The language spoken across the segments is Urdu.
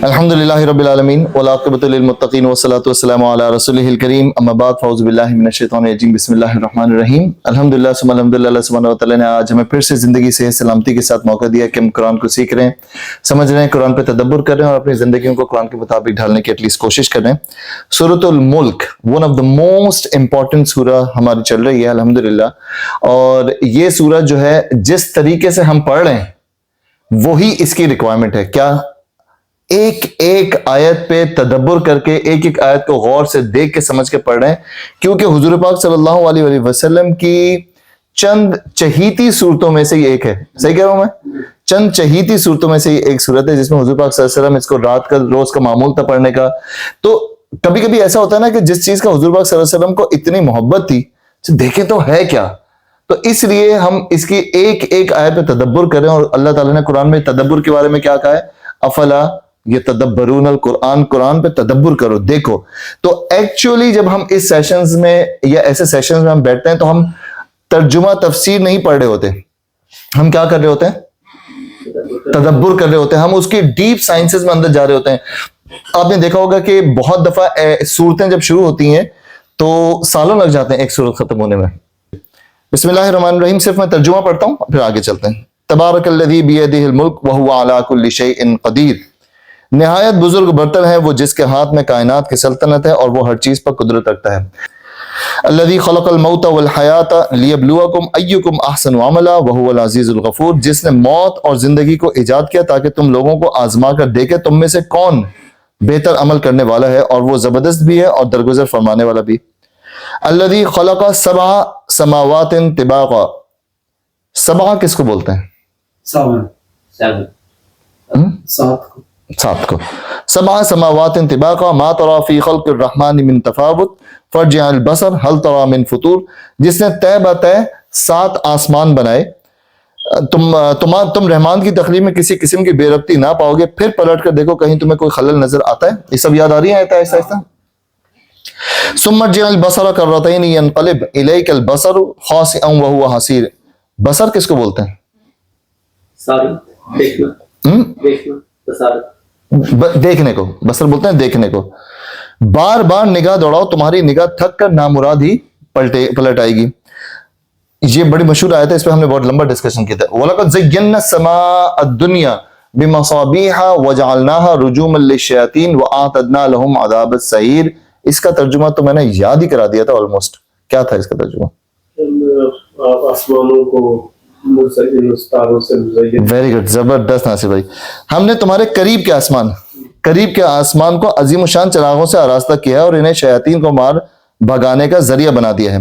الحمدللہ رب العالمین والعاقبۃ للمتقین والصلاۃ والسلام علی رسولہ الکریم اما بعد فاعوذ باللہ من الشیطان الرجیم بسم اللہ الرحمن الرحیم الحمدللہ ثم الحمدللہ اللہ سبحانہ وتعالی نے آج ہمیں پھر سے زندگی صحت سلامتی کے ساتھ موقع دیا کہ ہم قرآن کو سیکھ رہے ہیں، سمجھ رہے ہیں، قرآن پہ تدبر کر رہے ہیں اور اپنی زندگیوں کو قرآن کے مطابق ڈھالنے کی ایٹ لیسٹ کوشش کر رہے ہیں۔ سورۃ الملک one of the most important سورہ ہماری چل رہی ہے الحمدللہ، اور یہ سورہ جو ہے جس طریقے سے ہم پڑھ رہے ہیں وہی اس کی ریکوائرمنٹ ہے، کیا ایک ایک آیت پہ تدبر کر کے ایک ایک آیت کو غور سے دیکھ کے سمجھ کے پڑھ رہے ہیں، کیونکہ حضور پاک صلی اللہ علیہ وآلہ وسلم کی چند چہیتی صورتوں میں سے یہ ایک ہے۔ صحیح کہہ رہا ہوں میں؟ چند چہیتی صورتوں میں سے یہ ایک صورت ہے جس میں حضور پاک صلی اللہ علیہ وسلم اس کو رات کا روز کا معمول تھا پڑھنے کا۔ تو کبھی کبھی ایسا ہوتا ہے نا کہ جس چیز کا حضور پاک صلی اللہ علیہ وسلم کو اتنی محبت تھی دیکھیں تو ہے کیا، تو اس لیے ہم اس کی ایک ایک آیت پہ تدبر کریں، اور اللہ تعالیٰ نے قرآن میں تدبر کے بارے میں کیا کہا ہے؟ افلا یتدبرون القرآن، قرآن پہ تدبر کرو، دیکھو۔ تو ایکچولی جب ہم اس سیشنز میں یا ایسے سیشنز میں ہم بیٹھتے ہیں تو ہم ترجمہ تفسیر نہیں پڑھ رہے ہوتے، ہم کیا کر رہے ہوتے ہیں؟ تدبر کر رہے ہوتے ہیں، ہم اس کی ڈیپ سائنسز میں اندر جا رہے ہوتے ہیں۔ آپ نے دیکھا ہوگا کہ بہت دفعہ صورتیں جب شروع ہوتی ہیں تو سالوں لگ جاتے ہیں ایک صورت ختم ہونے میں۔ بسم اللہ الرحمن الرحیم، صرف میں ترجمہ پڑھتا ہوں پھر آگے چلتے ہیں۔ تبارک الذی بیدہ الملک وہو علی کل شیء قدیر، نہایت بزرگ برتر ہے وہ جس کے ہاتھ میں کائنات کی سلطنت ہے اور وہ ہر چیز پر قدرت رکھتا ہے۔ الذی خلق الموت والحیات لیبلوکم ایکم احسن عملا وہو العزیز الغفور، جس نے موت اور زندگی کو ایجاد کیا تاکہ تم لوگوں کو آزما کر دیکھے تم میں سے کون بہتر عمل کرنے والا ہے، اور وہ زبردست بھی ہے اور درگزر فرمانے والا بھی۔ الذی خلق سبع سماوات طباقا، سبع کس کو بولتے ہیں؟ سات کو۔ سبع سماوات طباقا ما تری فی خلق الرحمن من تفاوت فرجع البصر هل تری من فطور، جس نے طے بطے 7 آسمان بنائے، تم رحمان کی تخلیق میں کسی قسم کی بے ربطی نہ پاؤ گے، پھر پلٹ کر دیکھو کہیں تمہیں کوئی خلل نظر آتا ہے۔ یہ سب یاد آ رہی ہے آیت آہستہ آہستہ؟ ثم ارجع البصر کرتین ينقلب الیک البصر خاسئا وهو حسیر، بصر کس کو بولتے ہیں؟ دیکھنے کو بصر بولتے ہیں، دیکھنے کو۔ بار بار نگاہ دوڑاؤ، تمہاری نگاہ تھک کر نامراد ہی پلٹ آئے گی۔ یہ بڑی مشہور آیت ہے، اس پہ ہم نے بہت لمبا ڈسکشن کیا تھا۔ وَلَقَدْ زَيَّنَّا السَّمَاءَ الدُّنْيَا بِمَصَابِيحَ وَجَعَلْنَاهَا رُجُومًا لِلشَّيَاطِينِ وَأَعْتَدْنَا لَهُمْ عَذَابَ السَّعِيرِ، اس کا ترجمہ تو میں نے یاد ہی کرا دیا تھا آلموسٹ۔ کیا تھا اس کا ترجمہ؟ آسمانوں کو ویری گڈ، زبردست ناصر بھائی۔ ہم نے تمہارے قریب کے آسمان کو عظیم الشان چراغوں سے آراستہ کیا ہے اور انہیں شیاطین کو مار بھگانے کا ذریعہ بنا دیا ہے۔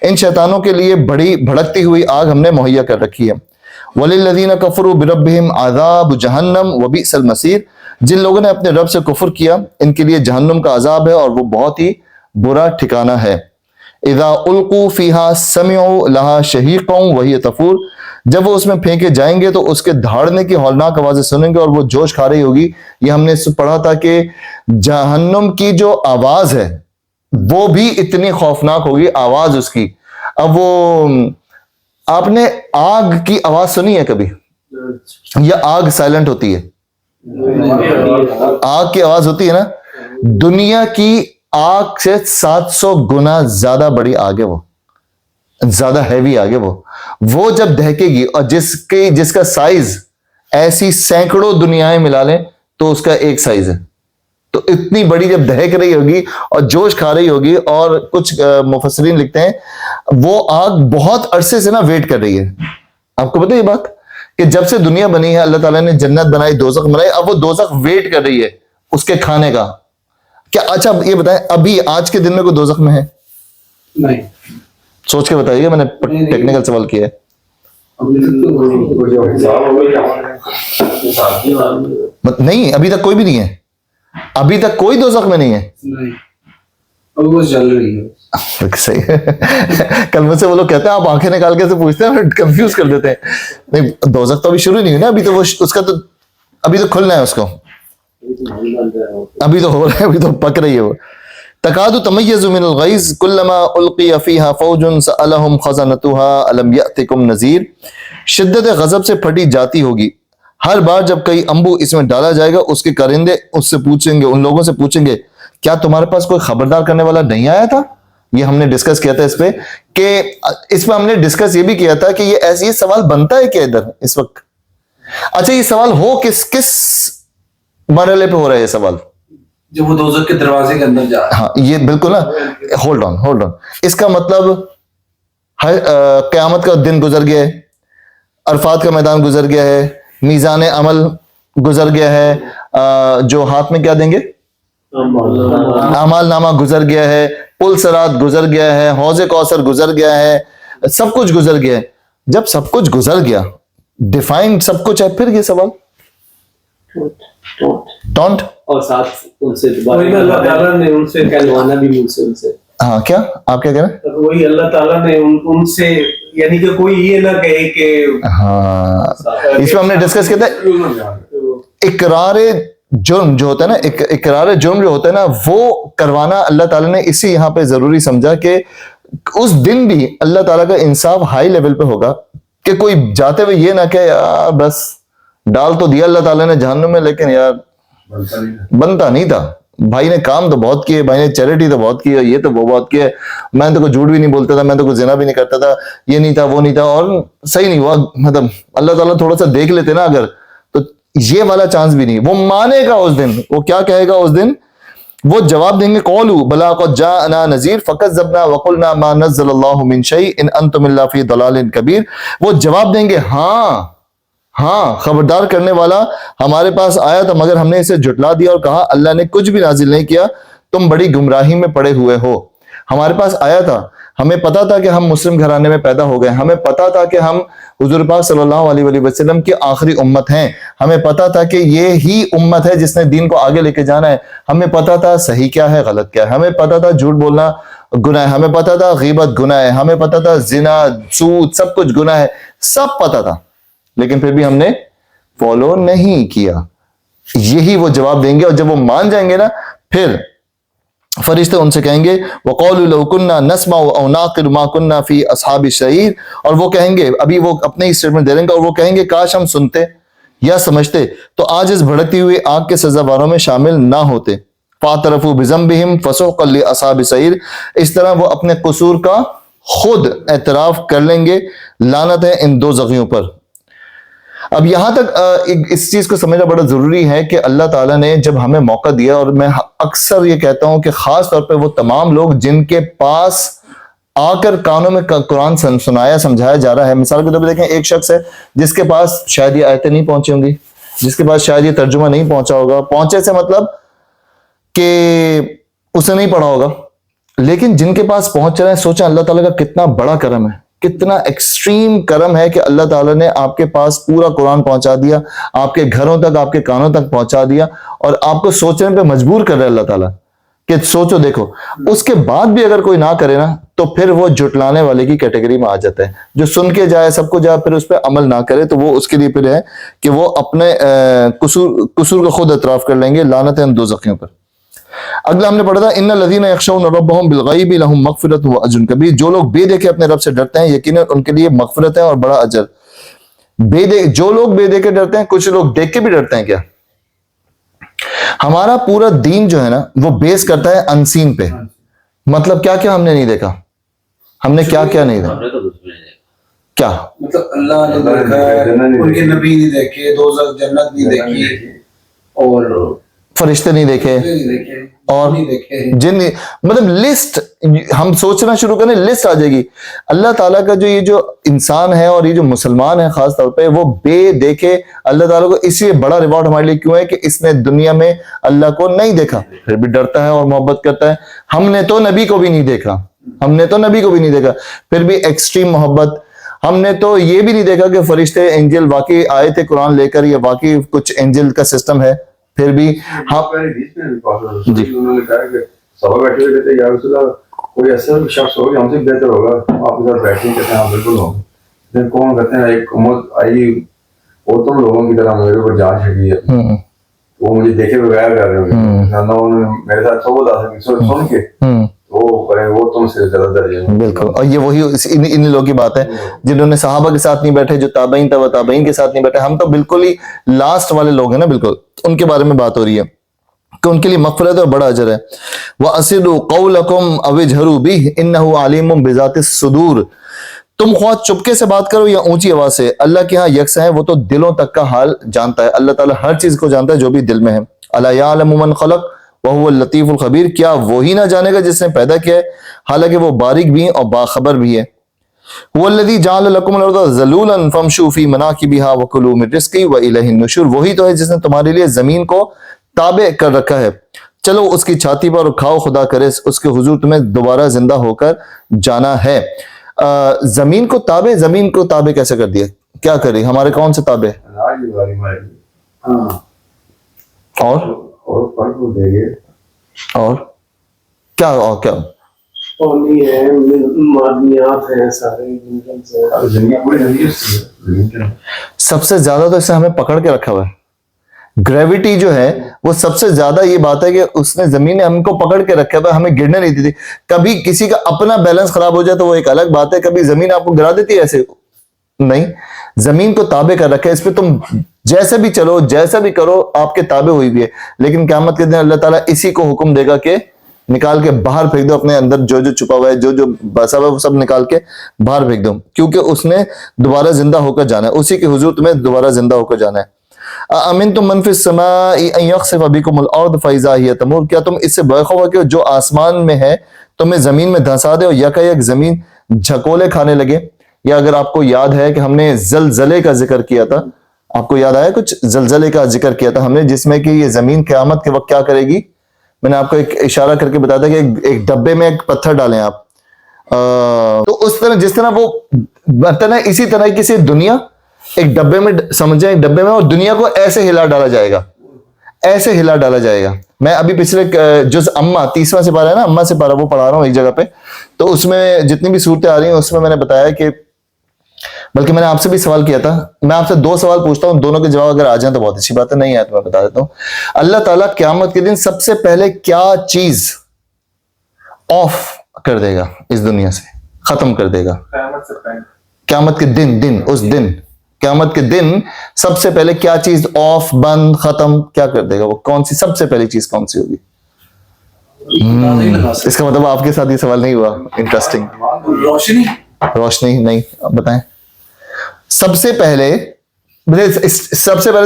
ان شیطانوں کے لیے بڑی بھڑکتی ہوئی آگ ہم نے مہیا کر رکھی ہے۔ وَلِلَّذِينَ كَفَرُوا بِرَبِّهِمْ عَذَابُ جَهَنَّمَ وَبِئْسَ الْمَصِيرُ، جن لوگوں نے اپنے رب سے کفر کیا ان کے لیے جہنم کا عذاب ہے اور وہ بہت ہی برا ٹھکانہ ہے۔ اذا القوا فیہا سمعوا لہا شہیقا وہی تفور، جب وہ اس میں پھینکے جائیں گے تو اس کے دھاڑنے کی ہولناک آوازیں سنیں گے اور وہ جوش کھا رہی ہوگی۔ یہ ہم نے پڑھا تھا کہ جہنم کی جو آواز ہے وہ بھی اتنی خوفناک ہوگی، آواز اس کی۔ اب وہ آپ نے آگ کی آواز سنی ہے کبھی؟ یا آگ سائلنٹ ہوتی ہے؟ آگ کی آواز ہوتی ہے نا، دنیا کی آگ سے 700 گنا زیادہ بڑی آگ ہے، وہ زیادہ ہیوی آگ ہے۔ وہ جب دہکے گی اور جس کا سائز ایسی سینکڑوں دنیایں ملا لیں تو اس کا ایک سائز ہے، تو اتنی بڑی جب دہک رہی ہوگی اور جوش کھا رہی ہوگی، اور کچھ مفسرین لکھتے ہیں وہ آگ بہت عرصے سے نا ویٹ کر رہی ہے۔ آپ کو پتہ ہے یہ بات کہ جب سے دنیا بنی ہے اللہ تعالیٰ نے جنت بنائی، دوزخ بنائی، اب وہ دوزخ ویٹ کر رہی ہے اس کے کھانے کا۔ کیا اچھا یہ بتائیں ابھی آج کے دن میں کوئی دوزخ میں ہے؟ نہیں، سوچ کے بتائیے گا، میں نے ٹیکنیکل سوال کیا ہے۔ نہیں، ابھی تک کوئی بھی نہیں ہے، ابھی تک کوئی دوزخ میں نہیں ہے۔ صحیح۔ کل مجھ سے وہ لوگ کہتے ہیں آپ آنکھیں نکال کے سے پوچھتے ہیں، کنفیوز کر دیتے ہیں۔ نہیں، دوزخ تو ابھی شروع نہیں ہوئی نا، ابھی تو وہ اس کا تو ابھی تو کھلنا ہے اس کو، ابھی تو ہو رہا ہے، ابھی تو پک رہی ہے وہ۔ تکاد تمیز من الغیظ کلما القی فیہا فوج سألہم خزنتها الم یأتکم نذیر، شدت غضب سے پھٹی جاتی ہوگی ہر بار جب کئی امبو اس میں ڈالا جائے گا اس کے کرندے اس سے پوچھیں گے, ان لوگوں سے پوچھیں گے کیا تمہارے پاس کوئی خبردار کرنے والا نہیں آیا تھا. یہ ہم نے ڈسکس کیا تھا اس پہ, کہ اس پہ ہم نے ڈسکس یہ بھی کیا تھا کہ یہ سوال بنتا ہے کہ ادھر اس وقت, اچھا یہ سوال ہو کس مرحلے پہ ہو رہا ہے یہ سوال, جب وہ دوزخ کے دروازے کے اندر جا رہا ہے. ہاں یہ بالکل نا, ہولڈ آن, اس کا مطلب قیامت کا دن گزر گیا ہے, عرفات کا میدان گزر گیا ہے, میزان عمل گزر گیا ہے, جو ہاتھ میں کیا دیں گے اعمال نامہ گزر گیا ہے, پل صراط گزر گیا ہے, حوض کوثر گزر گیا ہے, سب کچھ گزر گیا ہے. جب سب کچھ گزر گیا, ڈیفائنڈ سب کچھ ہے, پھر یہ سوال ٹونٹ اور ساتھ ان سے دوبارہ اللہ تعالیٰ نے ان سے کہلوانا بھی ان سے. ہاں کیا آپ کیا کہہ رہے ہیں؟ وہی اللہ تعالیٰ نے ان سے, یعنی کہ کوئی یہ نہ کہے کہ ہاں اس میں ہم نے ڈسکس کیا تھا اقرار جرم جو ہوتا ہے نا, اقرار جرم جو ہوتا ہے نا, وہ کروانا اللہ تعالیٰ نے اسی یہاں پہ ضروری سمجھا کہ اس دن بھی اللہ تعالیٰ کا انصاف ہائی لیول پہ ہوگا, کہ کوئی جاتے ہوئے یہ نہ کہ یار بس ڈال تو دیا اللہ تعالیٰ نے جہنم میں, لیکن یار بنتا نہیں تھا, بھائی نے کام تو بہت کیے, بھائی نے چیریٹی تو بہت کی, یہ تو وہ بہت کیا, میں تو کوئی جھوٹ بھی نہیں بولتا تھا, میں تو کوئی زنا بھی نہیں کرتا تھا, یہ نہیں تھا وہ نہیں تھا, اور صحیح نہیں ہوا, مطلب اللہ تعالیٰ تھوڑا سا دیکھ لیتے نا اگر, تو یہ والا چانس بھی نہیں. وہ مانے گا اس دن, وہ کیا کہے گا اس دن, وہ جواب دیں گے قولوا بلا قد جاءنا نذیر فکذبنا وقلنا ما نزل اللہ من شیء ان انتم الا فی ضلال کبیر. وہ جواب دیں گے ہاں خبردار کرنے والا ہمارے پاس آیا تھا مگر ہم نے اسے جھٹلا دیا اور کہا اللہ نے کچھ بھی نازل نہیں کیا, تم بڑی گمراہی میں پڑے ہوئے ہو. ہمارے پاس آیا تھا, ہمیں پتا تھا کہ ہم مسلم گھرانے میں پیدا ہو گئے, ہمیں پتا تھا کہ ہم حضور پاک صلی اللہ علیہ وآلہ وسلم کی آخری امت ہیں, ہمیں پتا تھا کہ یہ ہی امت ہے جس نے دین کو آگے لے کے جانا ہے, ہمیں پتا تھا صحیح کیا ہے غلط کیا ہے, ہمیں پتا تھا جھوٹ بولنا گناہ ہے, ہمیں پتا تھا غیبت گناہ ہے, ہمیں پتا تھا زنا سود سب کچھ گناہ ہے, سب پتا تھا, لیکن پھر بھی ہم نے فالو نہیں کیا. یہی وہ جواب دیں گے, اور جب وہ مان جائیں گے نا, پھر فرشتے ان سے کہیں گے وَقَالُوا لَوْ كُنَّا نَسْمَعُ أَوْ نَعْقِلُ مَا كُنَّا فِي أَصْحَابِ السَّعِيرِ, اور وہ کہیں گے, ابھی وہ اپنے ہی اسٹیٹمنٹ دے دیں گے, اور وہ کہیں گے کاش ہم سنتے یا سمجھتے تو آج اس بھڑکتی ہوئی آگ کے سزاواروں میں شامل نہ ہوتے. فَاعْتَرَفُوا بِذَنبِهِمْ فَسُحْقًا لِأَصْحَابِ السَّعِيرِ, اس طرح وہ اپنے قصور کا خود اعتراف کر لیں گے, لعنت ہے ان دو زخیوں پر. اب یہاں تک اس چیز کو سمجھنا بڑا ضروری ہے کہ اللہ تعالیٰ نے جب ہمیں موقع دیا, اور میں اکثر یہ کہتا ہوں کہ خاص طور پہ وہ تمام لوگ جن کے پاس آ کر کانوں میں قرآن سنایا سمجھایا جا رہا ہے, مثال کے طور پہ دیکھیں ایک شخص ہے جس کے پاس شاید یہ آیتیں نہیں پہنچی ہوں گی, جس کے پاس شاید یہ ترجمہ نہیں پہنچا ہوگا, پہنچے سے مطلب کہ اسے نہیں پڑھا ہوگا, لیکن جن کے پاس پہنچ رہے ہیں, سوچیں اللہ تعالیٰ کا کتنا بڑا کرم ہے, کتنا ایکسٹریم کرم ہے کہ اللہ تعالیٰ نے آپ کے پاس پورا قرآن پہنچا دیا, آپ کے گھروں تک آپ کے کانوں تک پہنچا دیا, اور آپ کو سوچنے پہ مجبور کر رہا ہے اللہ تعالیٰ کہ سوچو دیکھو. اس کے بعد بھی اگر کوئی نہ کرے نا, تو پھر وہ جھٹلانے والے کی کیٹیگری میں آ جاتا ہے, جو سن کے جائے سب کو جائے پھر اس پہ عمل نہ کرے, تو وہ اس کے لیے پھر ہے کہ وہ اپنے قصور کا خود اعتراف کر لیں گے, لعنت ہے ان دو زخیوں پر. اگلا ہم نے پڑھا تھا ان الذین یخشون ربهم بالغیب لهم مغفرۃ واجر کبیر, جو لوگ بے دیکھے اپنے رب سے ڈرتے ہیں یقیناً ان کے لیے مغفرت ہے اور بڑا اجر. جو لوگ بے دیکھے ڈرتے ہیں, کچھ لوگ دیکھ کے بھی ڈرتے ہیں کیا؟ ہمارا پورا دین جو ہے نا وہ بیس کرتا ہے انسین پہ, مطلب کیا کیا ہم نے نہیں دیکھا, ہم نے کیا کیا نہیں دیکھا, کیا مطلب اللہ نے دیکھا ہے, ان کے نبی نہیں دیکھے, دوزخ جنت نہیں دیکھی, اور فرشتے نہیں دیکھے, اور جن, مطلب لسٹ ہم سوچنا شروع کریں, لسٹ آ جائے گی. اللہ تعالیٰ کا جو یہ جو انسان ہے اور یہ جو مسلمان ہے خاص طور پہ, وہ بے دیکھے اللہ تعالیٰ کو اس لیے بڑا ریوارڈ ہمارے لیے کیوں ہے کہ اس نے دنیا میں اللہ کو نہیں دیکھا, پھر بھی ڈرتا ہے اور محبت کرتا ہے. ہم نے تو نبی کو بھی نہیں دیکھا, پھر بھی ایکسٹریم محبت. ہم نے تو یہ بھی نہیں دیکھا کہ فرشتے اینجل واقعی آئے تھے قرآن لے کر, یا واقعی کچھ اینجل کا سسٹم ہے, پھر بھی انہوں نے کہا کہ صحابہ بیٹھے ہوئے کہتے ہیں یا رسول اللہ کوئی ایسا شخص ہوگا ہم سے بہتر ہوگا, آپ کے ساتھ بیٹھیں, کہتے ہیں ہاں بالکل ہوگا. پھر کون کہتے ہیں ایک امت آئی وہ تم لوگوں کی طرح میرے اوپر جان چھڑی ہے, وہ مجھے دیکھے بغیر کر رہے ہوں گے, میرے ساتھ سب سن کے وہ کریں وہ تم سے زیادہ درجے میں. بالکل. اور یہ وہی ان لوگوں کی بات ہے جنہوں نے صحابہ کے ساتھ نہیں بیٹھے, جو تابعین تبع تابعین کے ساتھ نہیں بیٹھے. ہم تو بالکل ہی لاسٹ والے لوگ ہیں نا, بالکل ان کے بارے میں بات ہو رہی ہے کہ ان کے لیے مغفرت اور بڑا اجر ہے. وَأَسِرُّوا قَوْلَكُمْ أَوِ اجْهَرُوا بِهِ إِنَّهُ عَلِيمٌ بِذَاتِ الصُّدُورِ. تم خواہ چپکے سے بات کرو یا اونچی آواز سے, اللہ کے ہاں یکساں ہے, وہ تو دلوں تک کا حال جانتا ہے. اللہ تعالیٰ ہر چیز کو جانتا ہے جو بھی دل میں ہے. أَلَا يَعْلَمُ مَنْ خَلَقَ وَهُوَ اللَّطِيفُ الْخَبِيرُ. کیا وہی نہ جانے گا جس نے پیدا کیا ہے, حالانکہ وہ باریک بھی اور باخبر بھی ہے. هُوَ الَّذِي جَعَلَ لَكُمُ الْأَرْضَ ذَلُولًا فَامْشُوا فِي مَنَاكِبِهَا وَكُلُوا مِن رِزْقِهِ وَإِلَيْهِ النُّشُورُ. وہی تو ہے جس نے تمہارے لیے زمین کو تابع کر رکھا ہے, چلو اس کی چھاتی پر کھاؤ, خدا کرے اس کے حضور تمہیں دوبارہ زندہ ہو کر جانا ہے. زمین کو تابع کیسے کر دیا, کیا کری, ہمارے کون سے تابع, اناج کی باری مارے گی. اور پھل کو دے گے, اور کیا پانی ہے, معدنیات ہیں, سارے منرلز ہیں. زمین پوری زمین سے زمین کے سب سے زیادہ تو اس نے ہمیں پکڑ کے رکھا ہوا ہے. گریوٹی جو ہے وہ سب سے زیادہ یہ بات ہے کہ اس نے زمین نے ہم کو پکڑ کے رکھا ہوا ہے, ہمیں گرنے نہیں دیتی. کبھی کسی کا اپنا بیلنس خراب ہو جائے تو وہ ایک الگ بات ہے, کبھی زمین آپ کو گرا دیتی ہے, ایسے نہیں. زمین کو تابع کر رکھا ہے, اس پہ تم جیسے بھی چلو جیسا بھی کرو آپ کے تابع ہوئی بھی ہے. لیکن قیامت کے دن اللہ تعالیٰ اسی کو حکم دے گا کہ نکال کے باہر پھینک دو, اپنے اندر جو چھپا ہوا ہے, جو بسا ہوا ہے, وہ سب نکال کے باہر پھینک دو, کیونکہ اس نے دوبارہ زندہ ہو کر جانا ہے, اسی کے حضور تمہیں دوبارہ زندہ ہو کر جانا ہے. أَأَمِنْتُم مَّن فِي السَّمَاءِ أَن يَخْسِفَ بِكُمُ الْأَرْضَ فَإِذَا هِيَ تَمُورُ. کیا تم اس سے بے خوف ہو کہ جو آسمان میں ہے تمہیں زمین میں دھنسا دے اور یکایک زمین جھکولے کھانے لگے. یا اگر آپ کو یاد ہے کہ ہم نے زلزلے کا ذکر کیا تھا, آپ کو یاد آیا کچھ زلزلے کا ذکر کیا تھا ہم نے, جس میں کہ یہ زمین قیامت کے وقت کیا کرے گی. میں نے آپ کو ایک اشارہ کر کے بتایا تھا کہ ایک ڈبے میں ایک پتھر ڈالیں آپ, تو اس طرح جس طرح وہ برتن ہے, اسی طرح کسی دنیا ایک ڈبے میں سمجھیں, ایک ڈبے میں, اور دنیا کو ایسے ہلا ڈالا جائے گا, ایسے ہلا ڈالا جائے گا. میں ابھی پچھلے جز اما 30واں سپارہ ہے نا, اما سپارہ, وہ پڑھا رہا ہوں ایک جگہ پہ, تو اس میں جتنی بھی صورتیں آ رہی ہیں اس میں نے بتایا کہ, بلکہ میں نے آپ سے بھی سوال کیا تھا, میں آپ سے 2 سوال پوچھتا ہوں, دونوں کے جواب اگر آ جائیں تو بہت اچھی بات ہے, نہیں آئے تو میں بتا دیتا ہوں. اللہ تعالیٰ قیامت کے دن سب سے پہلے کیا چیز آف کر دے گا اس دنیا سے, ختم کر دے گا قیامت کے دن اس دن قیامت کے دن سب سے پہلے کیا چیز آف, بند, ختم کیا کر دے گا, وہ کون سی سب سے پہلی چیز کون سی ہوگی؟ اس کا مطلب آپ کے ساتھ یہ سوال نہیں ہوا. انٹرسٹنگ. روشنی نہیں, اب بتائیں. سب سے پہلے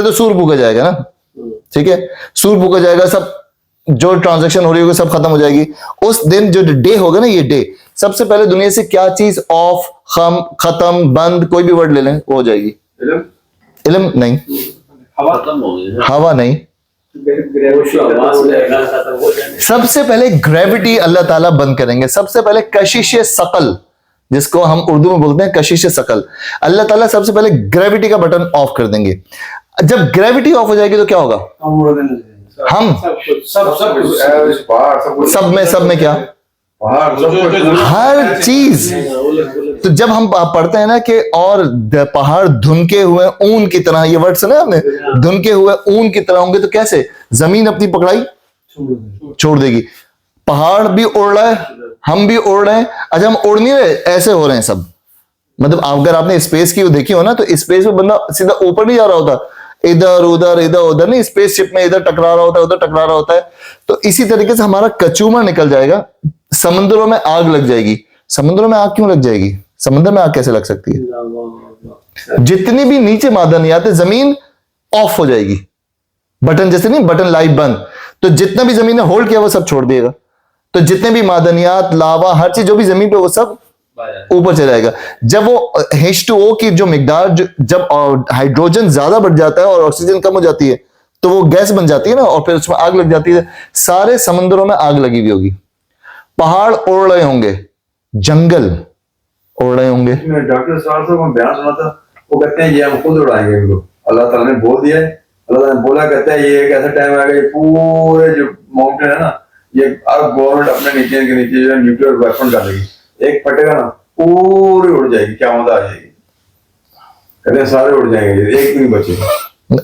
تو سور پھونکا جائے گا نا, ٹھیک ہے, سور پھونکا جائے گا, سب جو ٹرانزیکشن ہو رہی ہوگی سب ختم ہو جائے گی. اس دن جو ڈے ہوگا نا, یہ ڈے, سب سے پہلے دنیا سے کیا چیز آف, ختم, بند, کوئی بھی ورڈ لے لیں, وہ ہو جائے گی. علم نہیں, ہوا نہیں. سب سے پہلے گریوٹی اللہ تعالیٰ بند کریں گے. سب سے پہلے کشش ثقل, جس کو ہم اردو میں بولتے ہیں کشش ثقل, اللہ تعالیٰ سب سے پہلے گریوٹی کا بٹن آف کر دیں گے. جب گریوٹی آف ہو جائے گی تو کیا ہوگا؟ ہم سب میں کیا, ہر چیز. تو جب ہم پڑھتے ہیں نا کہ اور پہاڑ دھنکے ہوئے اون کی طرح, یہ ورڈ سنا آپ نے, دھنکے ہوئے اون کی طرح ہوں گے, تو کیسے زمین اپنی پکڑائی چھوڑ دے گی, پہاڑ بھی اڑ رہا ہے, ہم بھی اڑ رہے ہیں. اچھا ہم اڑ نہیں رہے, ایسے ہو رہے ہیں سب. مطلب اگر آپ نے اسپیس کی دیکھی ہو نا, تو اسپیس میں بندہ سیدھا اوپر نہیں جا رہا ہوتا, ادھر ادھر نہیں, اسپیس شپ میں ادھر ٹکرا رہا ہوتا ہے, ادھر ٹکرا رہا ہوتا ہے. تو اسی طریقے سے ہمارا کچومر نکل جائے گا, سمندروں میں آگ لگ جائے گی. سمندروں میں آگ کیوں لگ جائے گی؟ سمندر میں آگ کیسے لگ سکتی ہے؟ جتنی بھی نیچے معدنیات ہے, زمین آف ہو جائے گی, بٹن جیسے نہیں, بٹن لائٹ بند. تو جتنا بھی زمین نے ہولڈ کیا وہ سب چھوڑ دے گا. تو جتنے بھی معدنیات, لاوا, ہر چیز جو بھی زمین پہ, وہ سب اوپر چلا جائے گا. جب وہ H2O کی جو مقدار, جب ہائیڈروجن زیادہ بڑھ جاتا ہے اور آکسیجن کم ہو جاتی ہے, تو وہ گیس بن جاتی ہے نا, اور پھر اس میں آگ لگ جاتی ہے. سارے سمندروں میں آگ لگی ہوئی ہوگی, پہاڑ اڑ رہے ہوں گے, جنگل اڑ رہے ہوں گے. ڈاکٹر صاحب سے میں بیان سنا تھا, وہ کہتے ہیں یہ ہم خود اڑائیں گے, ان کو اللہ تعالیٰ نے بول دیا ہے. اللہ تعالیٰ نے بولا, کہتے ہیں یہ ایک ایسا ٹائم آئے گا, یہ پورے جو ماؤنٹین ہے نا, یہ اب گورنمنٹ اپنے نیچے کے نیچے جو ہے نیوکلیر ویپن ڈالے گی, ایک پھٹے گا نا پوری اڑ جائے گی, کیا مزہ آ جائے گی. کہتے ہیں سارے اڑ جائیں گے, ایک بھی نہیں بچے گا.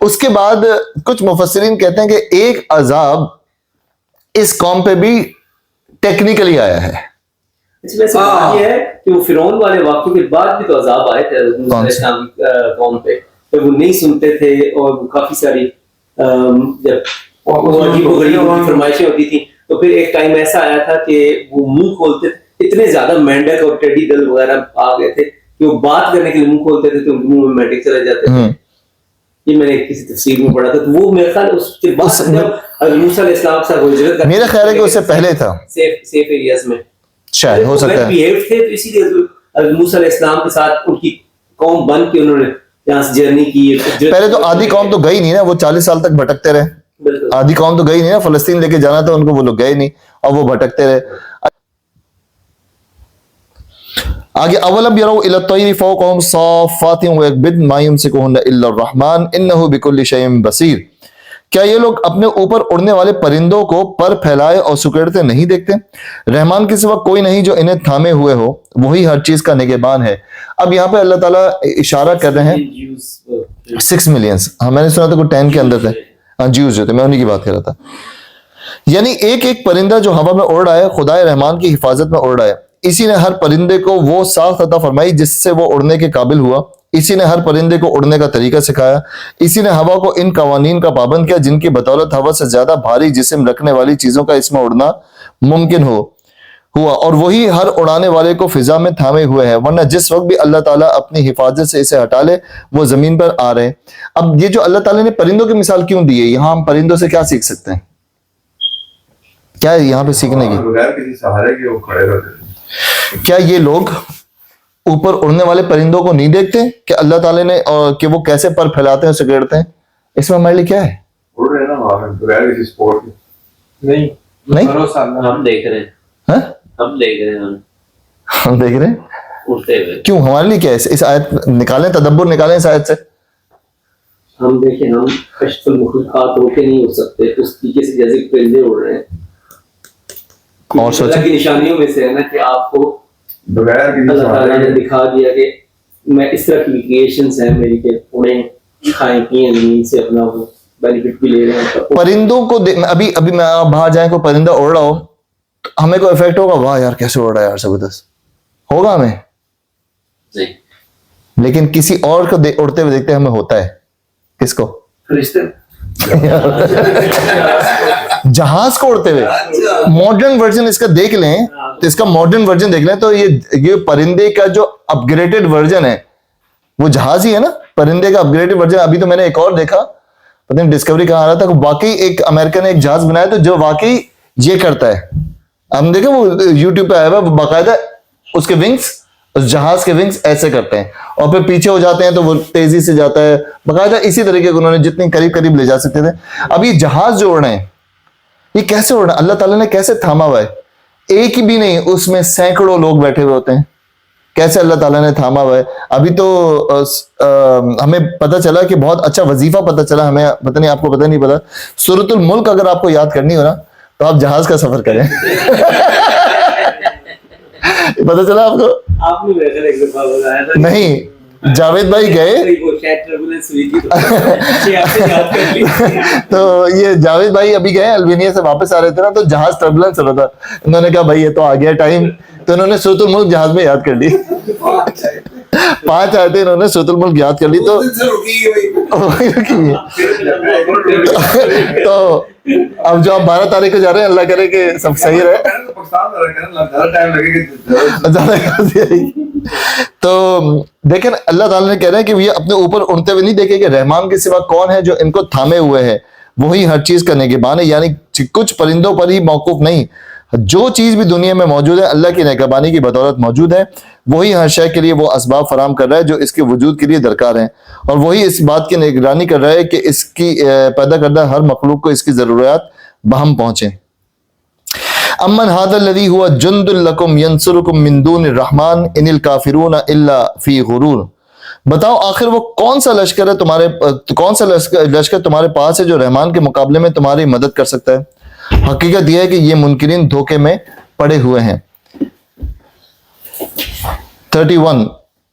اس کے بعد کچھ مفسرین کہتے ہیں کہ ایک عذاب اس قوم پہ بھی ٹیکنیکلی آیا ہے. اس میں سے یہ ہے کہ وہ فرعون والے واقعے کے بعد بھی تو عذاب آئے تھے موسیٰ علیہ السلام کی قوم پہ، کہ وہ نہیں سنتے تھے اور وہ کافی ساری جب عجیب و غریب فرمائشیں ہوتی تھیں، تو پھر ایک ٹائم ایسا آیا تھا کہ وہ منہ کھولتے تھے، اتنے زیادہ مینڈک اور ٹیڈی دل وغیرہ آ گئے تھے کہ وہ بات کرنے کے لیے منہ کھولتے تھے تو ان کے منہ میں مینڈک چلے جاتے تھے. یہ میں نے کسی تفسیر میں پڑھا تھا. تو وہ میرے خیال اس کے بعد جب موسیٰ علیہ السلام کے ساتھ ہجرت، میرا خیال ہے کہ اس سے پہلے تھا، سیف ایریاز میں شاید ہو سکتا ہے. تھے، تو اسی لیے موسیٰ علیہ السلام کے ساتھ ان کی قوم بن کے انہوں نے یہاں سے جرنی کی. پہلے تو آدھی قوم تو گئی نہیں نا، وہ 40 سال تک بھٹکتے رہے. آدھی قوم تو گئی نہیں نا، فلسطین لے کے جانا تھا ان کو، وہ لوگ گئے نہیں اور وہ بھٹکتے رہے. آگے اولم یروا الی الطیر فوقہم صافات ویقبضن ما یمسکہن الا الرحمن انہ بکل شیء بصیر. کیا یہ لوگ اپنے اوپر اڑنے والے پرندوں کو پر پھیلائے اور سکیڑتے نہیں دیکھتے؟ رحمان کے سوا کوئی نہیں جو انہیں تھامے ہوئے ہو، وہی ہر چیز کا نگہبان ہے. اب یہاں پہ اللہ تعالیٰ اشارہ کر رہے ہیں 6 ملینز. ہاں میں نے سنا تھا کوئی 10 کے اندر تھے. ہاں جیوز جو تھے، میں انہی کی بات کر رہا تھا. یعنی ایک ایک پرندہ جو ہوا میں اڑ رہا ہے خدائے رحمان کی حفاظت میں اڑ رہا ہے. اسی نے ہر پرندے کو وہ ساخت عطا فرمائی جس سے وہ اڑنے کے قابل ہوا. اسی نے ہر پرندے کو اڑنے کا طریقہ سکھایا. اسی نے ہوا کو ان قوانین کا پابند کیا جن کی بدولت ہوا سے زیادہ بھاری جسم رکھنے والی چیزوں کا اس میں اڑنا ممکن ہوا، اور وہی ہر اڑانے والے کو فضا میں تھامے ہوئے ہے، ورنہ جس وقت بھی اللہ تعالیٰ اپنی حفاظت سے اسے ہٹا لے وہ زمین پر آ رہے ہیں. اب یہ جو اللہ تعالیٰ نے پرندوں کی مثال کیوں دی ہے، یہاں ہم پرندوں سے کیا سیکھ سکتے ہیں؟ کیا ہے یہاں پہ سیکھنے کی؟ بغیر کسی سہارے کے وہ کھڑے رہتے ہیں. کیا یہ لوگ اوپر اڑنے والے پرندوں کو نہیں دیکھتے کہ اللہ تعالیٰ نے کہ وہ کیسے پر پھیلاتے ہیں سکیڑتے ہیں؟ اس میں ہمارے لیے کیا ہے؟ اڑ رہے ہیں نا وہاں پہ بغیر کسی سپورٹ کے. نہیں ہم دیکھ رہے ہیں، ہم دیکھ رہے ہیں، ہم دیکھ رہے ہیں اڑتے ہوئے. کیوں ہمارے لیے کیا ہے؟ اس آیت نکالیں، تدبر نکالیں اس آیت سے. ہم دیکھیں، ہم کشف المخلوقات ہو کے نہیں اڑ سکتے اس طریقے سے جیسے پرندے اڑ رہے ہیں. اور سوچیں اللہ کی نشانیوں میں سے ہے نا کہ آپ کو بغیر کسی اللہ تعالیٰ سہارے نے کے. دکھا دیا کہ میں اس طرح کی کریشنز ہیں میری کہ اڑیں کھائیں پیئیں زمین سے اپنا وہ بینیفٹ بھی لے رہے ہیں. پرندوں کو ابھی میں آپ باہر جائیں کوئی پرندہ اڑ رہا ہو تو ہمیں کوئی افیکٹ ہوگا؟ واہ یار کیسے اڑ رہا ہے یار، زبردست ہوگا ہمیں. لیکن کسی اور کو اڑتے ہوئے دیکھتے ہمیں ہوتا ہے. کس کو؟ فرشتے جہاز کو اڑتے ہوئے. ماڈرن ورژن اس کا دیکھ لیں تو اس کا ماڈرن ورژن دیکھ لیں تو یہ پرندے کا جو اپ گریڈڈ ورژن ہے وہ جہاز ہی ہے نا. پرندے کا اپ گریڈڈ ورژن. ابھی تو میں نے ایک اور دیکھا، پتہ نہیں ڈسکوری کہاں آ رہا تھا، واقعی ایک امریکہ نے ایک جہاز بنایا تو جو واقعی یہ کرتا ہے. ہم دیکھیں وہ یوٹیوب پہ آیا ہوا، باقاعدہ اس کے ونگس، اس جہاز کے ونگس ایسے کرتے ہیں اور پھر پیچھے ہو جاتے ہیں تو وہ تیزی سے جاتا ہے. باقاعدہ اسی طریقے کو انہوں نے جتنی قریب لے جا سکتے تھے. اب یہ جہاز جو اڑ رہے ہیں یہ کیسے اڑ رہے ہیں؟ اللہ تعالیٰ نے کیسے تھاما ہوا ہے؟ ایک ہی بھی نہیں، اس میں سینکڑوں لوگ بیٹھے ہوئے ہوتے ہیں. کیسے اللہ تعالیٰ نے تھاما ہوا ہے؟ ابھی تو ہمیں پتہ چلا کہ بہت اچھا وظیفہ پتہ چلا ہمیں، پتہ نہیں آپ کو پتہ نہیں پتا. سورۃ الملک اگر آپ کو یاد کرنی ہو نا تو آپ جہاز کا سفر کریں. پتہ چلا آپ کو؟ آپ نے میرے ایک دفعہ بتایا تھا. نہیں، جاوید بھائی گئے تو یہ جاوید بھائی ابھی گئے البینیا سے واپس آ رہے تھے نا تو جہاز ٹربولنس ہو رہا تھا. انہوں نے کہا بھائی یہ تو آ گیا ٹائم، تو انہوں نے سورۃ الملک جہاز میں یاد کر لی. 5 آیتیں انہوں نے سورۃ الملک یاد کر لی. تو اب جو آپ 12 تاریخ کو جا رہے ہیں اللہ کرے کہ سب صحیح رہے. تو دیکھیں اللہ تعالیٰ نے کہہ رہے ہیں کہ یہ اپنے اوپر اڑتے ہوئے نہیں دیکھے کہ رحمان کے سوا کون ہے جو ان کو تھامے ہوئے ہے، وہی ہر چیز کا نگہبان ہے. یعنی کچھ پرندوں پر ہی موقوف نہیں، جو چیز بھی دنیا میں موجود ہے اللہ کی نگہبانی کی بدولت موجود ہے. وہی ہر شے کے لیے وہ اسباب فراہم کر رہا ہے جو اس کے وجود کے لیے درکار ہیں، اور وہی اس بات کی نگرانی کر رہا ہے کہ اس کی پیدا کردہ ہر مخلوق کو اس کی ضروریات بہم پہنچیں. امن ھذا الذی هو جند لکم ینصرکم من دون الرحمن ان الکافرون الا فی غرور. بتاؤ آخر وہ کون سا لشکر ہے کون سا لشکر تمہارے پاس ہے جو رحمان کے مقابلے میں تمہاری مدد کر سکتا ہے؟ حقیقت یہ ہے کہ یہ منکرین دھوکے میں پڑے ہوئے ہیں. 31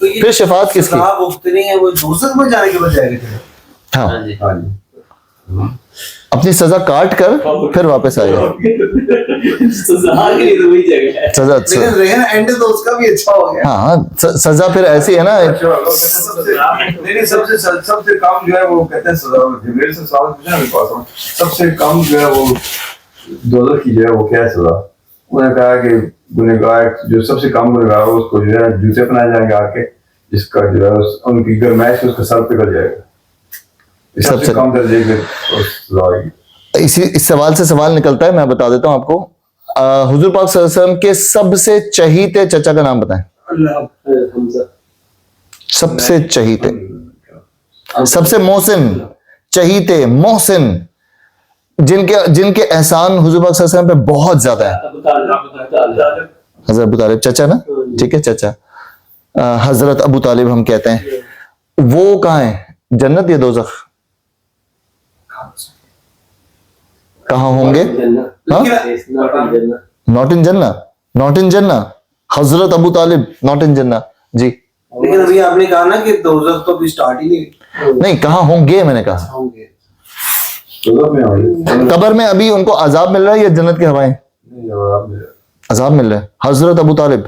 تو یہ پھر شفاعت کس کی؟ سزا بھگتنی ہے وہ دوزخ میں جانے کے بجائے گا. ہاں ہاں جی ہاں جی. اپنی سزا کاٹ کر پھر واپس آئے گا. سزا کے لیے تو وہی جگہ ہے. سزا لیکن رہن اینڈ تو اس کا بھی اچھا ہو گیا. ہاں سزا پھر ایسی ہے نا. سب سے کم جو ہے وہ کہتے ہیں سزا. میرے سے سوال پوچھا میرے پاس, سب سے کم جو ہے وہ دوزخ کی جو ہے وہ کیا ہے سزا؟ انہوں نے کہا کہ گنہگار جو سب سے کم گنہگار ہو اس کو جو ہے جوتے پہنائے جائیں گے آ کے, جس کا جو ہے ان کی گرمائش اس کا سر پکڑ جائے گا. سب سے کم درجے کی سزا ہوگی. اس سوال سے سوال نکلتا ہے, میں بتا دیتا ہوں آپ کو. حضور پاک صلی اللہ علیہ وسلم کے سب سے چہیتے چچا کا نام بتائیں. حمزہ. سب سے چہیتے, سب سے محسن, چہیتے, محسن, جن کے احسان حضور پاک صلی اللہ علیہ وسلم پہ بہت زیادہ ہے. حضرت ابو طالب چچا نا, ٹھیک ہے چچا. حضرت ابو طالب ہم کہتے ہیں. وہ کہاں ہیں, جنت یا دوزخ؟ کہاں ہوں گے؟ ناٹ ان جنہ, ناٹ ان جنہ. حضرت ابو طالب ناٹ ان جنہ. جی لیکن ابھی آپ نے کہا نا کہ دوزخ تو ابھی سٹارٹ ہی نہیں, کہاں ہوں گے میں نے کہا. ہوں گے. قبر میں ابھی ان کو عذاب مل رہا ہے یا جنت کی ہوائیں؟ عذاب مل رہا ہے. حضرت ابو طالب